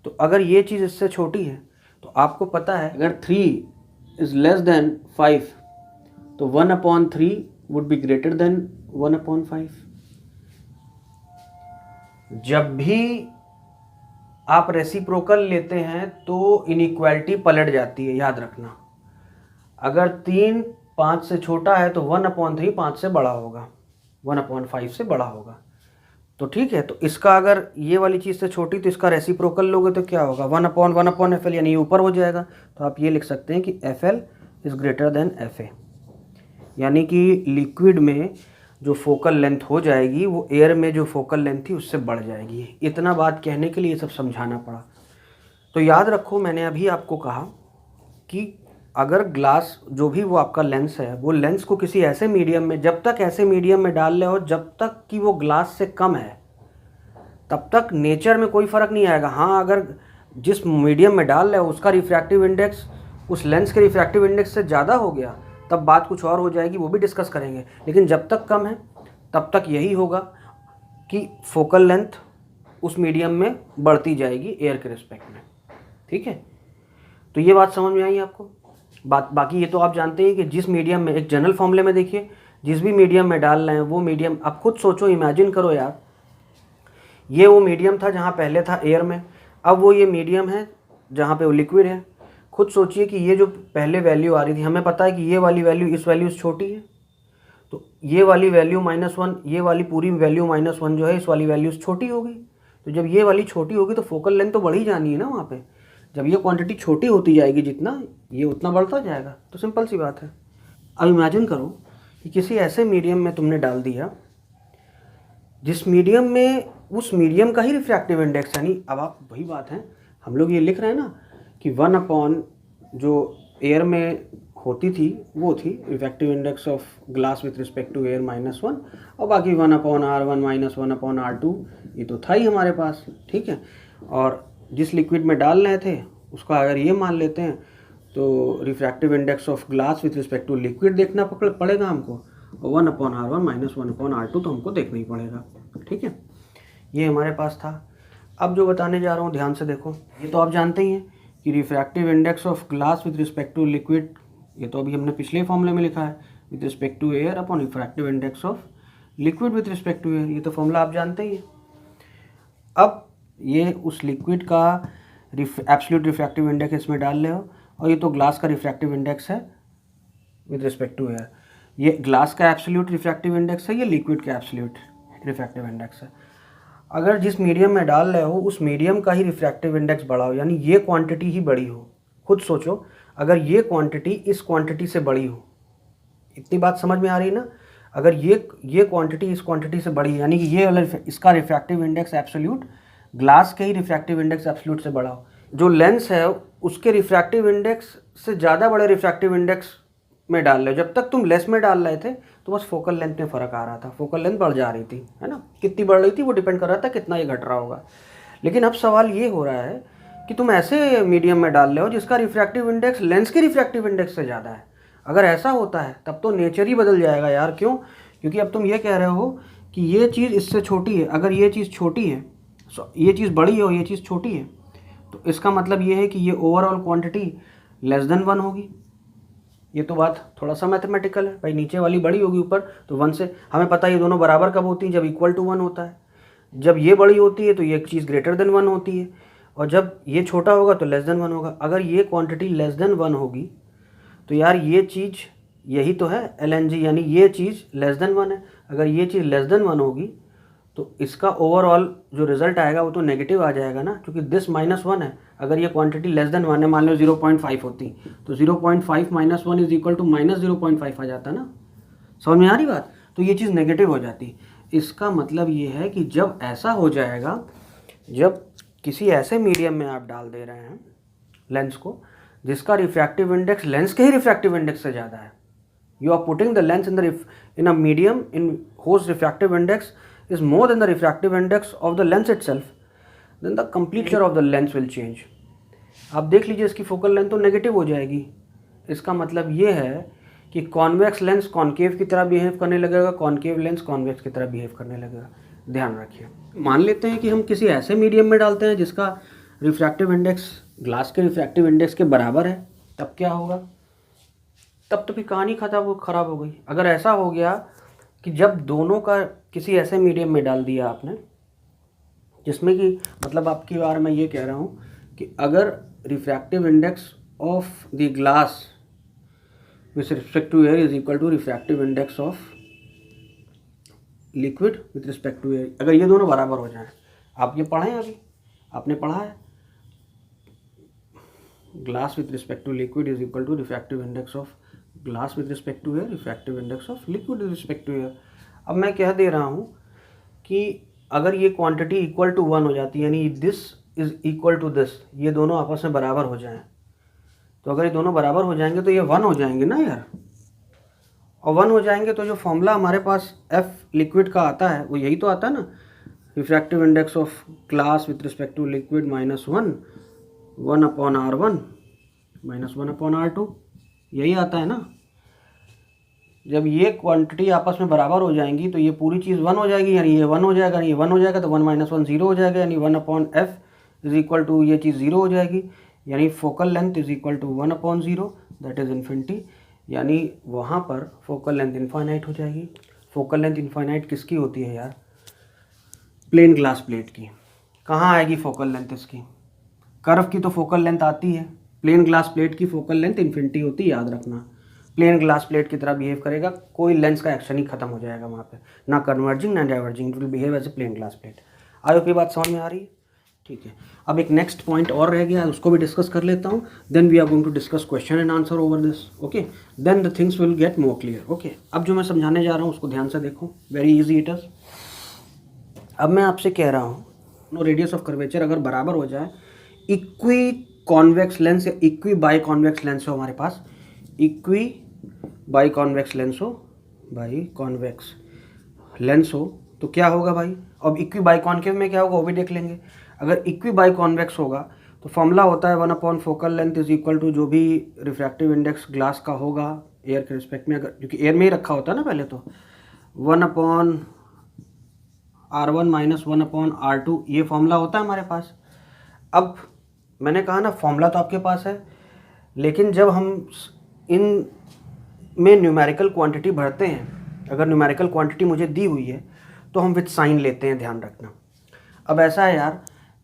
तो अगर ये चीज़ इससे छोटी है तो आपको पता है अगर 3 इज़ लेस देन 5 तो 1/3 वुड बी ग्रेटर देन 1/5। जब भी आप रेसिप्रोकल लेते हैं तो इनइक्वालिटी पलट जाती है, याद रखना। अगर 3 5 से छोटा है तो 1/3 5 से बड़ा होगा, 1/5 से बड़ा होगा। तो ठीक है, तो इसका अगर ये वाली चीज़ से छोटी तो इसका रेसिप्रोकल लोगे तो क्या होगा, 1/1/FL, यानी ये ऊपर हो जाएगा। तो आप ये लिख सकते हैं कि FL is greater than FA, यानी कि लिक्विड में जो फोकल लेंथ हो जाएगी वो एयर में जो फोकल लेंथ थी उससे बढ़ जाएगी। इतना बात कहने के लिए सब समझाना पड़ा। तो याद रखो, मैंने अभी आपको कहा कि अगर ग्लास जो भी वो आपका लेंस है, वो लेंस को किसी ऐसे मीडियम में, जब तक ऐसे मीडियम में डाल रहे हो जब तक कि वो ग्लास से कम है तब तक नेचर में कोई फ़र्क नहीं आएगा। हाँ, अगर जिस मीडियम में डाल रहे हो उसका रिफ्रैक्टिव इंडेक्स उस लेंस के रिफ्रैक्टिव इंडेक्स से ज़्यादा हो गया तब बात कुछ और हो जाएगी, वो भी डिस्कस करेंगे। लेकिन जब तक कम है तब तक यही होगा कि फोकल लेंथ उस मीडियम में बढ़ती जाएगी एयर के रिस्पेक्ट में, ठीक है। तो ये बात समझ में आई आपको। बाकी ये तो आप जानते हैं कि जिस मीडियम में, एक जनरल फॉर्मूले में देखिए, जिस भी मीडियम में डाल रहे हैं वो मीडियम, आप खुद सोचो, इमेजिन करो यार, ये वो मीडियम था जहाँ पहले था एयर में, अब वो ये मीडियम है जहाँ पे वो लिक्विड है। खुद सोचिए कि ये जो पहले वैल्यू आ रही थी, हमें पता है कि ये वाली वैल्यू इस वैल्यू से छोटी है, तो ये वाली वैल्यू -1, ये वाली पूरी वैल्यू -1 जो है इस वाली वैल्यू से छोटी होगी। तो जब ये वाली छोटी होगी तो फोकल लेंथ तो बढ़ी जानी है ना वहाँ पे। जब ये क्वांटिटी छोटी होती जाएगी जितना, ये उतना बढ़ता जाएगा। तो सिंपल सी बात है। अब इमेजिन करो कि किसी ऐसे मीडियम में तुमने डाल दिया जिस मीडियम में उस मीडियम का ही रिफ्रैक्टिव इंडेक्स, यानी अब आप वही बात है, हम लोग ये लिख रहे हैं ना कि 1/ जो एयर में होती थी वो थी refractive index of glass with respect to air -1, और बाकी 1/R1 -1/R2 ये तो था ही हमारे पास, ठीक है। और जिस लिक्विड में डाल रहे थे उसका अगर ये मान लेते हैं तो refractive index of glass with respect to liquid देखना पड़ेगा हमको, और 1/R1 -1/R2 तो हमको देखना ही पड़ेगा, ठीक है। ये हमारे पास था। अब जो बताने जा रहा हूँ ध्यान से देखो, ये तो आप जानते ही हैं कि refractive index of glass with respect to liquid, ये तो अभी हमने पिछले फॉर्मूले में लिखा है, with respect to air upon refractive index of liquid with respect to air, ये तो फॉर्मूला आप जानते ही हैं। अब ये उस लिक्विड का एब्सोल्यूट रिफ्रैक्टिव इंडेक्स इसमें डाल रहे हो, और ये तो ग्लास का रिफ्रैक्टिव इंडेक्स है विथ रिस्पेक्ट टू एयर। ये ग्लास का एब्सोल्यूट रिफ्रैक्टिव इंडेक्स है, ये लिक्विड का एब्सोल्यूट रिफ्रैक्टिव इंडेक्स है। अगर जिस मीडियम में डाल रहे हो उस मीडियम का ही रिफ्रैक्टिव इंडेक्स बड़ा हो, यानी ये क्वांटिटी ही बड़ी हो, खुद सोचो अगर ये क्वांटिटी इस क्वांटिटी से बड़ी हो, इतनी बात समझ में आ रही है ना, अगर ये क्वांटिटी इस क्वांटिटी से बड़ी है, यानी कि ये वाला इसका रिफ्रैक्टिव इंडेक्स एब्सोल्यूट ग्लास के ही रिफ्रैक्टिव इंडेक्स एब्सोल्यूट से बड़ा हो, जो लेंस है उसके रिफ्रैक्टिव इंडेक्स से ज़्यादा बड़े रिफ्रैक्टिव इंडेक्स में डाल रहे हो। जब तक तुम लेस में डाल रहे थे तो बस फोकल लेंथ में फ़र्क आ रहा था, फोकल लेंथ बढ़ जा रही थी, है ना, कितनी बढ़ रही थी वो डिपेंड कर रहा था कितना ये घट रहा होगा। लेकिन अब सवाल ये हो रहा है कि तुम ऐसे मीडियम में डाल रहे हो जिसका रिफ्रैक्टिव इंडेक्स लेंस के रिफ्रैक्टिव इंडेक्स से ज़्यादा है। अगर ऐसा होता है तब तो नेचर ही बदल जाएगा यार। क्यों? क्योंकि अब तुम ये कह रहे हो कि ये चीज़ इससे छोटी है, अगर ये चीज़ छोटी है, ये चीज़ बड़ी है और ये चीज़ छोटी है, तो इसका मतलब ये है कि ये ओवरऑल क्वांटिटी लेस देन 1 होगी। ये तो बात थोड़ा सा मैथमेटिकल है भाई, नीचे वाली बड़ी होगी ऊपर, तो 1 से हमें पता है ये दोनों बराबर कब होती हैं, जब इक्वल टू 1 होता है। जब ये बड़ी होती है तो ये चीज़ ग्रेटर देन 1 होती है, और जब ये छोटा होगा तो लेस देन 1 होगा। अगर ये क्वांटिटी लेस देन 1 होगी तो यार ये चीज़ यही तो है lng, यानी ये चीज़ लेस देन 1 है। अगर ये चीज़ लेस देन 1 होगी तो इसका ओवरऑल जो रिजल्ट आएगा वो तो नेगेटिव आ जाएगा ना, क्योंकि दिस -1 है। अगर ये क्वांटिटी लेस देन 1 है, मान लो 0.5 होती तो 0.5 - 1 इज इक्वल टू -0.5 आ जाता ना। समझ में आ रही बात? तो ये चीज़ नेगेटिव हो जाती। इसका मतलब ये है कि जब ऐसा हो जाएगा, जब किसी ऐसे मीडियम में आप डाल दे रहे हैं लेंस को जिसका रिफ्रैक्टिव इंडेक्स लेंस के ही रिफ्रैक्टिव इंडेक्स से ज़्यादा है, you are putting the lens in a medium in whose refractive index is more than the refractive index of the lens itself, then the completion of the lens will change. आप देख लीजिए इसकी focal length तो negative हो जाएगी। इसका मतलब ये है कि कॉन्वेक्स लेंस कॉन्केव की तरह बिहेव करने लगेगा, कॉन्केव लेंस कॉन्वेक्स की तरह बिहेव करने लगेगा। ध्यान रखिए। मान लेते हैं कि हम किसी ऐसे मीडियम में डालते हैं जिसका रिफ्रैक्टिव इंडेक्स ग्लास के रिफ्रैक्टिव इंडेक्स के बराबर है, तब क्या होगा? तब तो फिर कहानी ख़राब हो गई। अगर ऐसा हो गया कि जब दोनों का किसी ऐसे मीडियम में डाल दिया आपने जिसमें कि मतलब आपकी बार मैं ये कह रहा हूँ कि अगर refractive index of the glass with respect to air is equal to refractive index of liquid with respect to air, अगर ये दोनों बराबर हो जाएं, आप ये पढ़ें, अभी आपने पढ़ा है glass with respect to liquid is equal to refractive index of glass with respect to air, refractive index of liquid with respect to air. अब मैं कह दे रहा हूँ कि अगर ये क्वांटिटी इक्वल टू 1 हो जाती है, यानी this is equal to this, ये दोनों आपस में बराबर हो जाएं, तो अगर ये दोनों बराबर हो जाएंगे तो ये 1 हो जाएंगे ना यार। और 1 हो जाएंगे तो जो फॉर्मूला हमारे पास F लिक्विड का आता है वो यही तो आता है ना, refractive index of glass with respect to liquid -1 1/R1 -1/R2, यही आता है ना। जब ये क्वांटिटी आपस में बराबर हो जाएंगी तो ये पूरी चीज़ 1 हो जाएगी, यानी ये 1 हो जाएगा, यानी ये 1 हो जाएगा तो 1 - 1 0 हो जाएगा, यानी 1/F इज इक्वल टू ये चीज़ 0 हो जाएगी, यानी focal length is equal to 1/0 that is infinity, यानी वहाँ पर फोकल लेंथ इनफाइनाइट हो जाएगी। फोकल लेंथ इनफाइनाइट किसकी होती है यार? प्लेन ग्लास प्लेट की। कहाँ आएगी फोकल लेंथ इसकी? कर्व की तो फोकल लेंथ आती है, प्लेन ग्लास प्लेट की फोकल लेंथ इन्फिनिटी होती है, याद रखना। प्लेन ग्लास प्लेट की तरह बिहेव करेगा, कोई लेंस का एक्शन ही खत्म हो जाएगा वहाँ पे, ना कन्वर्जिंग ना diverging, it will behave as a plane glass plate. आगे की बात समझ में आ रही है? ठीक है, अब एक नेक्स्ट पॉइंट और रह गया, उसको भी डिस्कस कर लेता हूँ, then we are going to discuss question and answer over this, okay, then the things will get more clear, okay. अब जो मैं समझाने जा रहा हूँ उसको ध्यान से देखो, वेरी ईजी इट इज़। अब मैं आपसे कह रहा हूँ नो रेडियस ऑफ कर्वेचर अगर बराबर हो जाए इक्वी कॉन्वेक्स लेंस या इक्वी बाई कॉन्वेक्स लेंस हो हमारे पास, इक्वी बाई कॉन्वेक्स लेंस हो, बाई कॉन्वेक्स लेंस हो, तो क्या होगा भाई? अब इक्वी बाई कॉन्केव में क्या होगा वो भी देख लेंगे। अगर इक्वी बाई कॉन्वेक्स होगा तो फॉर्मूला होता है 1 focal length is equal to जो भी रिफ्रैक्टिव इंडेक्स ग्लास का होगा एयर के रिस्पेक्ट में, अगर क्योंकि एयर में ही रखा होता है ना पहले, तो 1/R1 - 1/R2 ये फॉर्मूला होता है हमारे पास। अब मैंने कहा ना फॉर्मूला तो आपके पास है, लेकिन जब हम इन में न्यूमेरिकल क्वांटिटी भरते हैं, अगर न्यूमेरिकल क्वांटिटी मुझे दी हुई है तो हम विद साइन लेते हैं, ध्यान रखना। अब ऐसा है यार,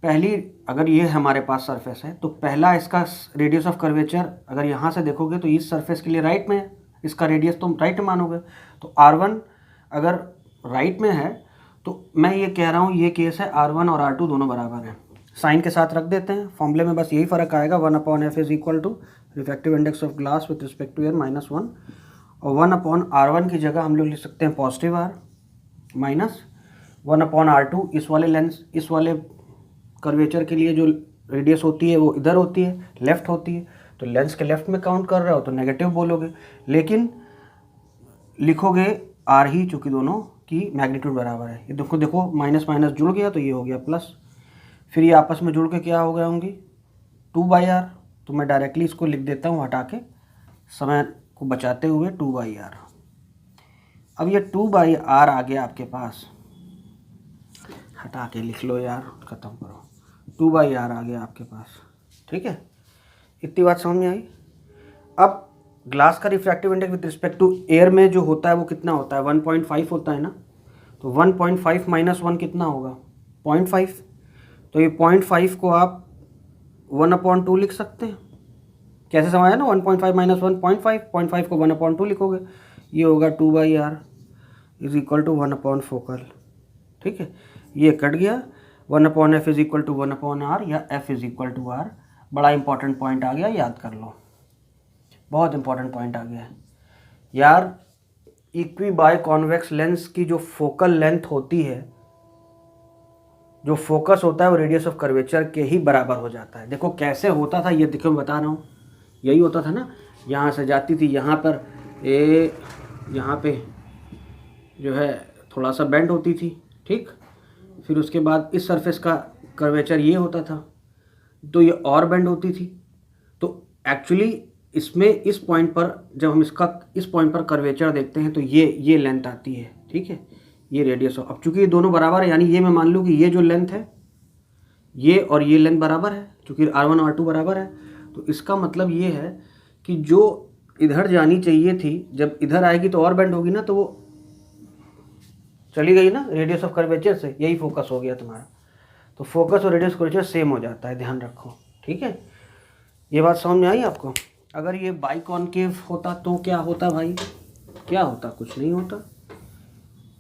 पहली अगर ये हमारे पास सरफेस है तो पहला इसका रेडियस ऑफ कर्वेचर अगर यहाँ से देखोगे तो इस सरफेस के लिए राइट में है, इसका रेडियस तुम राइट में मानोगे। तो R1 अगर राइट में है तो मैं ये कह रहा हूँ ये केस है R1 और R2 दोनों बराबर हैं। साइन के साथ रख देते हैं, फॉर्मूले में बस यही फ़र्क आएगा, 1/f is equal to refractive index of glass with respect to air -1, और 1/R1 की जगह हम लोग लिख सकते हैं पॉजिटिव R माइनस 1/R2। इस वाले लेंस, इस वाले कर्वेचर के लिए जो रेडियस होती है वो इधर होती है, लेफ़्ट होती है, तो लेंस के लेफ़्ट में काउंट कर रहे हो तो नेगेटिव बोलोगे, लेकिन लिखोगे R ही, चूँकि दोनों की मैग्नीट्यूड बराबर है। ये देखो देखो माइनस माइनस जुड़ गया तो ये हो गया प्लस, फिर ये आपस में जुड़ के क्या हो गया होंगी 2/R। तो मैं डायरेक्टली इसको लिख देता हूँ हटा के, समय को बचाते हुए 2/R। अब ये 2/R आ गया आपके पास, हटा के लिख लो यार, ख़त्म करो, 2/R आ गया आपके पास। ठीक है, इतनी बात समझ में आई। अब ग्लास का refractive index with respect to air में जो होता है वो कितना होता है, 1.5 होता है ना। तो 1.5 माइनस 1 कितना होगा 0.5। तो ये 0.5 को आप 1/2 लिख सकते हैं। कैसे समझा ना, 1.5 माइनस 1 0.5 को 1/2 लिखोगे, ये होगा 2/R इज इक्वल टू 1/फोकल। ठीक है, ये कट गया, 1/f is equal to 1/R या f is equal to R। बड़ा इंपॉर्टेंट पॉइंट आ गया, याद कर लो, बहुत इंपॉर्टेंट पॉइंट आ गया है यार। इक्वी बाय कॉन्वेक्स लेंस की जो फोकल लेंथ होती है, जो फोकस होता है वो रेडियस ऑफ कर्वेचर के ही बराबर हो जाता है। देखो कैसे होता था ये, देखो मैं बता रहा हूँ, यही होता था ना, यहाँ से जाती थी यहाँ पर, यहाँ पे जो है थोड़ा सा बेंड होती थी, ठीक, फिर उसके बाद इस सरफेस का कर्वेचर ये होता था, तो ये और बेंड होती थी। तो एक्चुअली इसमें इस पॉइंट पर जब हम इसका इस पॉइंट पर कर्वेचर देखते हैं तो ये लेंथ आती है। ठीक है, ये रेडियस अब चूंकि ये दोनों बराबर है, यानी ये मैं मान लूँ कि ये जो लेंथ है ये और ये लेंथ बराबर है, चूंकि R1 और R2 बराबर है, तो इसका मतलब ये है कि जो इधर जानी चाहिए थी जब इधर आएगी तो और बेंड होगी ना, तो वो चली गई ना रेडियस ऑफ कर्वेचर से, यही फोकस हो गया तुम्हारा। तो फोकस और रेडियस ऑफ कर्वेचर सेम हो जाता है, ध्यान रखो। ठीक है, ये बात समझ में आई आपको। अगर ये बाइकॉनकेव होता तो क्या होता भाई, क्या होता, कुछ नहीं होता।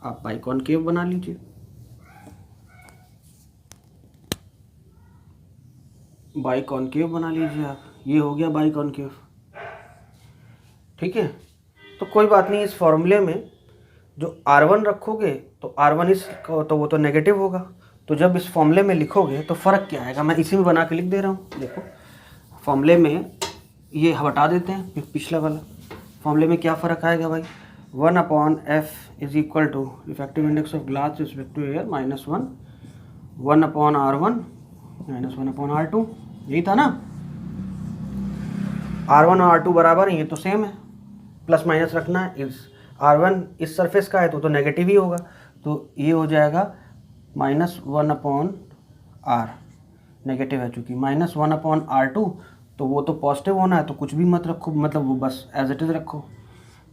आप बाइकॉनकेव बना लीजिए, बाइकॉनकेव बना लीजिए आप, ये हो गया बाइकॉनकेव। ठीक है, तो कोई बात नहीं, इस फॉर्मूले में जो R1 रखोगे तो R1 इस तो वो तो नेगेटिव होगा, तो जब इस फॉर्मूले में लिखोगे तो फ़र्क क्या आएगा, मैं इसी में बना के लिख दे रहा हूँ। देखो फॉर्मूले में ये हटा देते हैं, पिछला वाला फॉर्मूले में क्या फ़र्क आएगा भाई, 1/f is equal to refractive index of glass respect to air -1, 1/R1 minus 1/R2, यही था ना। R1 और R2 बराबर हैं, ये तो सेम है, प्लस माइनस रखना है। इस R1 इस सरफेस का है तो नेगेटिव ही होगा, तो ये हो जाएगा -1/R, नेगेटिव है चूँकि, -1/R2 तो वो तो पॉजिटिव होना है, तो कुछ भी मत रखो, मतलब वो बस एज इट इज़ रखो,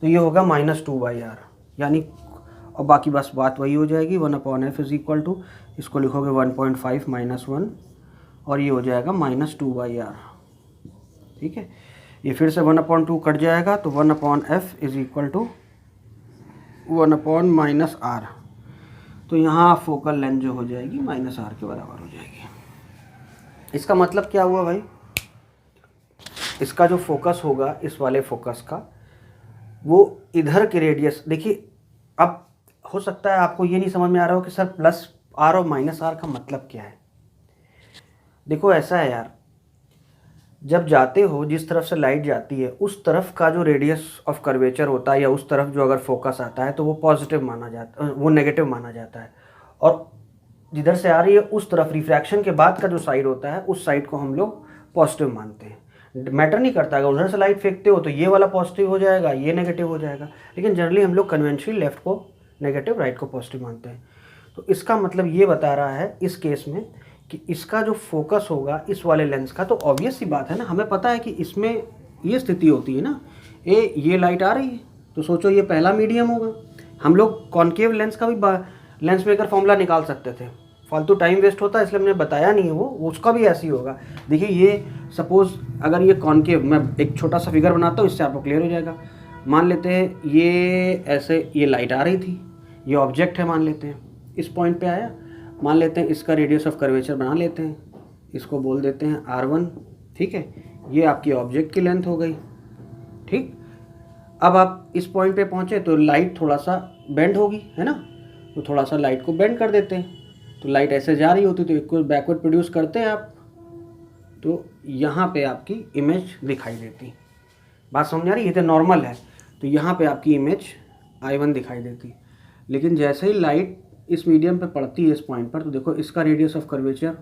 तो ये होगा -2/R, यानी और बाकी बस बात वही हो जाएगी, 1/f इज इक्वल टू, इसको लिखोगे 1.5 माइनस 1 और ये हो जाएगा -2/R। ठीक है, ये फिर से 1/2 कट जाएगा, तो 1/f is equal to 1/-R। तो यहाँ फोकल लेंथ जो हो जाएगी -R के बराबर हो जाएगी। इसका मतलब क्या हुआ भाई, इसका जो फोकस होगा इस वाले फोकस का, वो इधर के रेडियस, देखिए अब हो सकता है आपको ये नहीं समझ में आ रहा हो कि सर +R और -R का मतलब क्या है। देखो ऐसा है यार, जब जाते हो जिस तरफ से लाइट जाती है उस तरफ का जो रेडियस ऑफ कर्वेचर होता है, या उस तरफ जो अगर फोकस आता है तो वो पॉजिटिव माना जाता है, वो नेगेटिव माना जाता है, और जिधर से आ रही है उस तरफ रिफ्रैक्शन के बाद का जो साइड होता है उस साइड को हम लोग पॉजिटिव मानते हैं। मैटर नहीं करता, अगर उधर से लाइट फेंकते हो तो ये वाला पॉजिटिव हो जाएगा, ये नेगेटिव हो जाएगा, लेकिन जनरली हम लोग कन्वेंशनली लेफ्ट को नेगेटिव, राइट को पॉजिटिव मानते हैं। तो इसका मतलब ये बता रहा है इस केस में कि इसका जो फोकस होगा इस वाले लेंस का, तो ऑब्वियस सी बात है ना, हमें पता है कि इसमें ये स्थिति होती है ना, ये लाइट आ रही है तो सोचो ये पहला मीडियम होगा। हम लोग कॉन्केव लेंस का भी लेंस मेकर फॉर्मूला निकाल सकते थे, फालतू टाइम वेस्ट होता है इसलिए मैंने बताया नहीं है, वो उसका भी ऐसे ही होगा। देखिए ये सपोज़ अगर ये कॉन्केव, मैं एक छोटा सा फिगर बनाता हूँ, इससे आपको क्लियर हो जाएगा। मान लेते हैं ये ऐसे, ये लाइट आ रही थी, ये ऑब्जेक्ट है मान लेते हैं, इस पॉइंट पे आया, मान लेते हैं इसका रेडियस ऑफ कर्वेचर बना लेते हैं, इसको बोल देते हैं R1, ठीक है। ये आपकी ऑब्जेक्ट की लेंथ हो गई, ठीक। अब आप इस पॉइंट पे पहुँचे तो लाइट थोड़ा सा बेंड होगी, है ना, तो थोड़ा सा लाइट को बेंड कर देते हैं, तो लाइट ऐसे जा रही होती तो इसको बैकवर्ड प्रोड्यूस करते हैं आप, तो यहाँ पे आपकी इमेज दिखाई देती। बात समझ आ रही है, ये तो नॉर्मल है, तो यहाँ पे आपकी इमेज I1 दिखाई देती। लेकिन जैसे ही लाइट इस मीडियम पे पड़ती है इस पॉइंट पर, तो देखो इसका रेडियस ऑफ कर्वेचर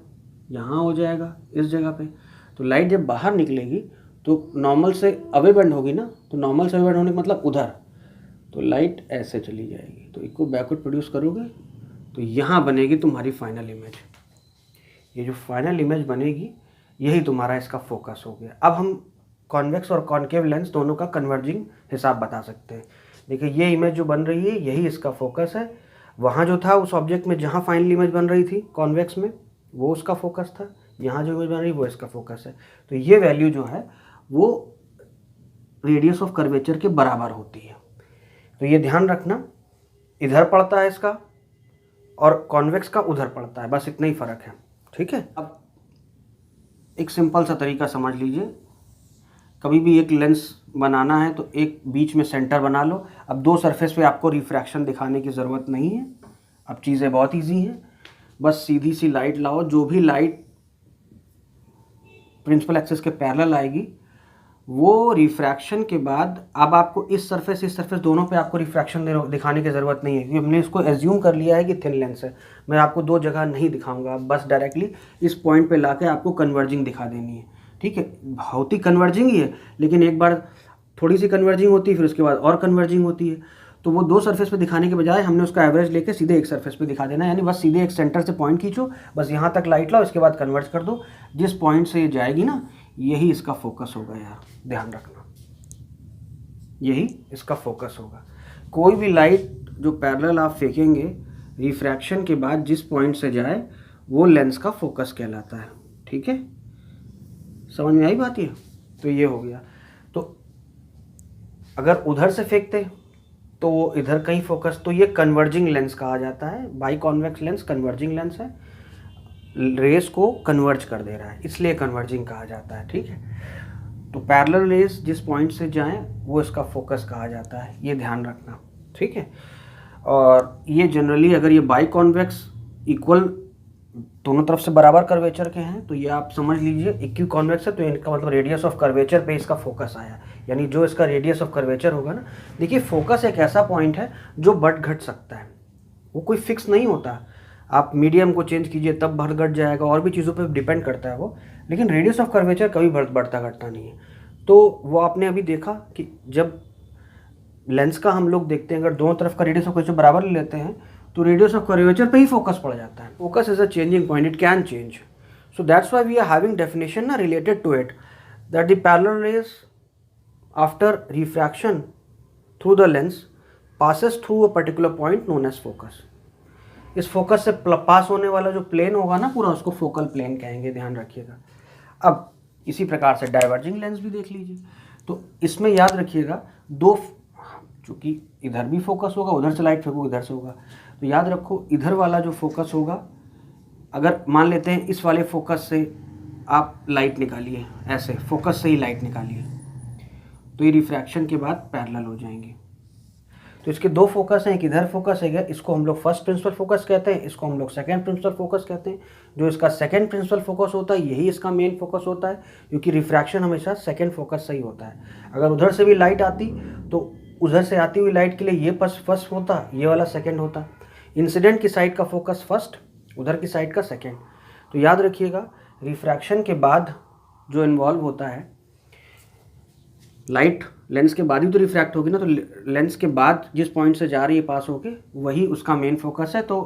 यहाँ हो जाएगा इस जगह पे, तो लाइट जब बाहर निकलेगी तो नॉर्मल से अवे बेंड होगी ना, तो नॉर्मल से अवे बेंड होने का मतलब उधर, तो लाइट ऐसे चली जाएगी, तो इसको बैकवर्ड प्रोड्यूस करोगे तो यहाँ बनेगी तुम्हारी फाइनल इमेज। ये जो फाइनल इमेज बनेगी यही तुम्हारा इसका फोकस हो गया। अब हम कॉन्वेक्स और कॉन्केव लेंस दोनों का कन्वर्जिंग हिसाब बता सकते हैं। देखिए ये इमेज जो बन रही है यही इसका फोकस है, वहाँ जो था उस ऑब्जेक्ट में जहाँ फाइनल इमेज बन रही थी कॉन्वेक्स में वो उसका फोकस था, यहाँ जो इमेज बन रही है वो इसका फोकस है। तो ये वैल्यू जो है वो रेडियस ऑफ कर्वेचर के बराबर होती है। तो ये ध्यान रखना, इधर पड़ता है इसका और कॉन्वेक्स का उधर पड़ता है, बस इतना ही फ़र्क है, ठीक है। अब एक सिंपल सा तरीका समझ लीजिए, कभी भी एक लेंस बनाना है तो एक बीच में सेंटर बना लो। अब दो सरफेस पे आपको रिफ्रैक्शन दिखाने की ज़रूरत नहीं है, अब चीज़ें बहुत इजी हैं, बस सीधी सी लाइट लाओ, जो भी लाइट प्रिंसिपल एक्सिस के पैरेलल आएगी वो रिफ्रैक्शन के बाद, अब आपको इस सरफेस दोनों पे आपको रिफ्रैक्शन दिखाने की ज़रूरत नहीं है, क्योंकि हमने इसको एज्यूम कर लिया है कि थिन लेंस है। मैं आपको दो जगह नहीं दिखाऊंगा, बस डायरेक्टली इस पॉइंट पे लाके आपको कन्वर्जिंग दिखा देनी है, ठीक है। बहुत ही कन्वर्जिंग ही है, लेकिन एक बार थोड़ी सी कन्वर्जिंग होती है फिर उसके बाद और कन्वर्जिंग होती है, तो वो दो सरफेस पे दिखाने के बजाय हमने उसका एवरेज लेके सीधे एक सरफेस पे दिखा देना है। यानी बस सीधे एक सेंटर से पॉइंट खींचो, बस यहाँ तक लाइट लाओ, इसके बाद कन्वर्ज कर दो, जिस पॉइंट से ये जाएगी ना यही इसका फोकस होगा यार, ध्यान रखना, यही इसका फोकस होगा। कोई भी लाइट जो पैरेलल आप फेंकेंगे रिफ्रैक्शन के बाद जिस पॉइंट से जाए वो लेंस का फोकस कहलाता है, ठीक है। समझ में आई बात ये? तो ये हो गया। तो अगर उधर से फेंकते तो वो इधर कहीं फोकस, तो ये कन्वर्जिंग लेंस कहा जाता है। By convex lens converging lens है, रेस को कन्वर्ज कर दे रहा है, इसलिए कन्वर्जिंग कहा जाता है, ठीक है। तो पैरेलल रेस जिस पॉइंट से जाएं वो इसका फोकस कहा जाता है, ये ध्यान रखना, ठीक है। और ये जनरली अगर ये बाई कॉन्वेक्स इक्वल दोनों तरफ से बराबर कर्वेचर के हैं तो ये आप समझ लीजिए इक्वी कॉन्वेक्स है, तो इनका मतलब रेडियस ऑफ कर्वेचर पे इसका फोकस आया, यानी जो इसका रेडियस ऑफ कर्वेचर होगा ना। देखिए फोकस एक ऐसा पॉइंट है जो बढ़ घट सकता है, वो कोई फिक्स नहीं होता, आप मीडियम को चेंज कीजिए तब बढ़ घट जाएगा, और भी चीज़ों पे डिपेंड करता है वो, लेकिन रेडियस ऑफ कर्वेचर कभी बढ़ता घटता नहीं है। तो वो आपने अभी देखा कि जब लेंस का हम लोग देखते हैं, अगर दोनों तरफ का रेडियस ऑफ कर्वेचर बराबर ले लेते हैं तो रेडियस ऑफ कर्वेचर पे ही फोकस पड़ जाता है। Focus is a changing point, it can change, so that's why we are having definition ना related to it, that the parallel rays after refraction through the lens passes through a particular point known as focus. इस focus से पास होने वाला जो plane होगा ना पूरा, उसको फोकल प्लेन कहेंगे, ध्यान रखिएगा। अब इसी प्रकार से डाइवर्जिंग लेंस भी देख लीजिए, तो इसमें याद रखिएगा दो, चूँकि इधर भी फोकस होगा, उधर से लाइट फेंको इधर से होगा, तो याद रखो इधर वाला जो फोकस होगा, अगर मान लेते हैं इस वाले फोकस से आप लाइट निकालिए, ऐसे फोकस से ही लाइट निकालिए, तो ये रिफ्रैक्शन के बाद पैरेलल हो जाएंगे। तो इसके दो फोकस हैं, एक इधर फोकस है, इसको हम लोग फर्स्ट प्रिंसिपल फोकस कहते हैं, इसको हम लोग सेकंड प्रिंसिपल फोकस कहते हैं। जो इसका सेकंड प्रिंसिपल फोकस होता है यही इसका मेन फोकस होता है, क्योंकि रिफ्रैक्शन हमेशा सेकंड फोकस से ही होता है। अगर उधर से भी लाइट आती तो उधर से आती हुई लाइट के लिए ये फर्स्ट होता, ये वाला सेकेंड होता। इंसिडेंट की साइड का फोकस फर्स्ट, उधर की साइड का सेकेंड। तो याद रखिएगा रिफ्रैक्शन के बाद जो इन्वॉल्व होता है, लाइट लेंस के बाद ही तो रिफ्रैक्ट होगी ना, तो लेंस के बाद जिस पॉइंट से जा रही है पास होके वही उसका मेन फोकस है। तो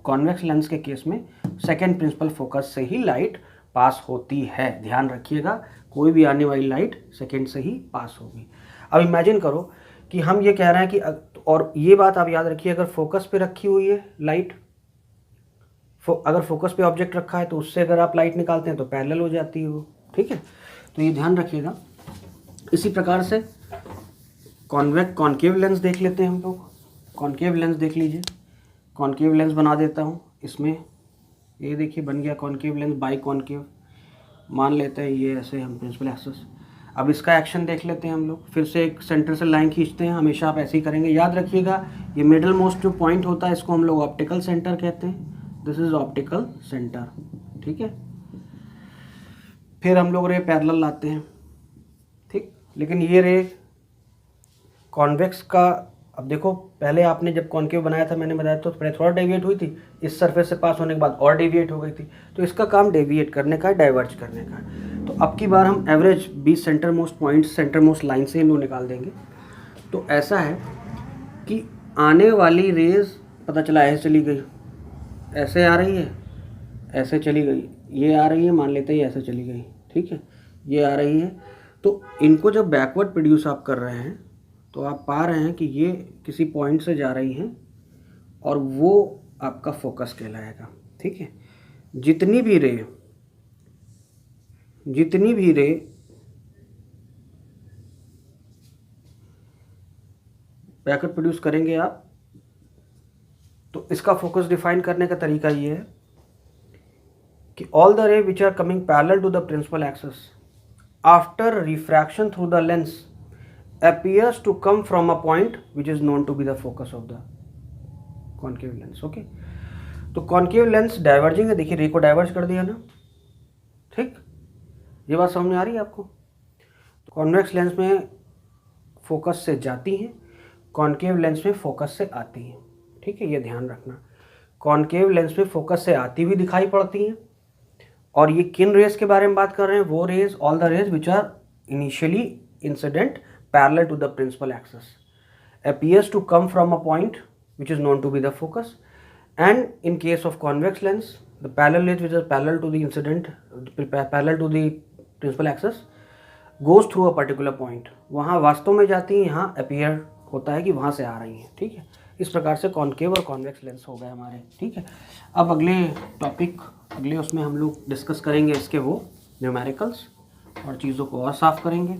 कॉन्वेक्स लेंस के केस में सेकेंड प्रिंसिपल फोकस से ही लाइट पास होती है, ध्यान रखिएगा, कोई भी आने वाली लाइट सेकेंड से ही पास होगी। अब इमेजिन करो कि हम ये कह रहे हैं कि, और ये बात आप याद रखिए, अगर फोकस पे रखी हुई है लाइट, अगर फोकस पे ऑब्जेक्ट रखा है तो उससे अगर आप लाइट निकालते हैं तो पैरेलल हो जाती है वो, ठीक है। तो ये ध्यान रखिएगा। इसी प्रकार से कॉनकेव लेंस देख लेते हैं हम लोग। कॉनकेव लेंस देख लीजिए, कॉनकेव लेंस बना देता हूँ इसमें। ये देखिए बन गया कॉनकेव लेंस, बाई कॉनकेव मान लेते हैं ये ऐसे हम प्रिंसिपल एक्सिस। अब इसका एक्शन देख लेते हैं हम लोग। फिर से एक सेंटर से लाइन खींचते हैं, हमेशा आप ऐसे ही करेंगे। याद रखिएगा ये मिडल मोस्ट जो पॉइंट होता है इसको हम लोग ऑप्टिकल सेंटर कहते हैं। दिस इज ऑप्टिकल सेंटर, ठीक है। फिर हम लोग रे पैरेलल लाते हैं, ठीक। लेकिन ये रे कॉन्वेक्स का, अब देखो पहले आपने जब कॉनकेव बनाया था मैंने बताया तो पहले थोड़ा डेविएट हुई थी, इस सरफेस से पास होने के बाद और डेविएट हो गई थी। तो इसका काम डेविएट करने का है, डाइवर्ज करने का है। तो अब की बार हम average 20 centre most point centre most line से इन लोग निकाल देंगे। तो ऐसा है कि आने वाली रेज पता चला ऐसे चली गई, ऐसे आ रही है, ऐसे चली गई, ये आ रही है, मान लेते हैं ऐसे चली गई, ठीक है, ये आ रही है। तो इनको जब बैकवर्ड प्रोड्यूस आप कर रहे हैं तो आप पा रहे हैं कि ये किसी पॉइंट से जा रही हैं और वो आपका फोकस कहलाएगा, ठीक है। जितनी भी रे बैकवर्ड प्रोड्यूस करेंगे आप, तो इसका फोकस डिफाइन करने का तरीका ये है कि all the ray which are coming parallel to the principal axis after refraction through the lens appears to come from a point which is known to be the focus of the concave lens, okay। तो concave lens diverging है, देखिए रे को diverge कर दिया ना, ठीक। ये बात समझ में आ रही है आपको। तो कॉन्वेक्स लेंस में फोकस से जाती हैं, कॉनकेव लेंस में फोकस से आती हैं, ठीक है, ये ध्यान रखना। कॉनकेव लेंस में फोकस से आती हुई दिखाई पड़ती हैं। और ये किन रेज के बारे में बात कर रहे हैं? वो rays, all the rays which are initially incident parallel to the principal axis appears to come from a point which is known to be the focus, and in case of convex lens the parallel rays which are parallel to the incident, parallel to the principal axis goes through a particular point, वहाँ वास्तव में जाती हैं, यहाँ appear होता है कि वहाँ से आ रही हैं, ठीक है। इस प्रकार से कॉनकेव और कॉन्वेक्स लेंस हो गए हमारे, ठीक है। अब अगले टॉपिक, अगले उसमें हम लोग डिस्कस करेंगे इसके वो न्यूमेरिकल्स और चीज़ों को और साफ करेंगे।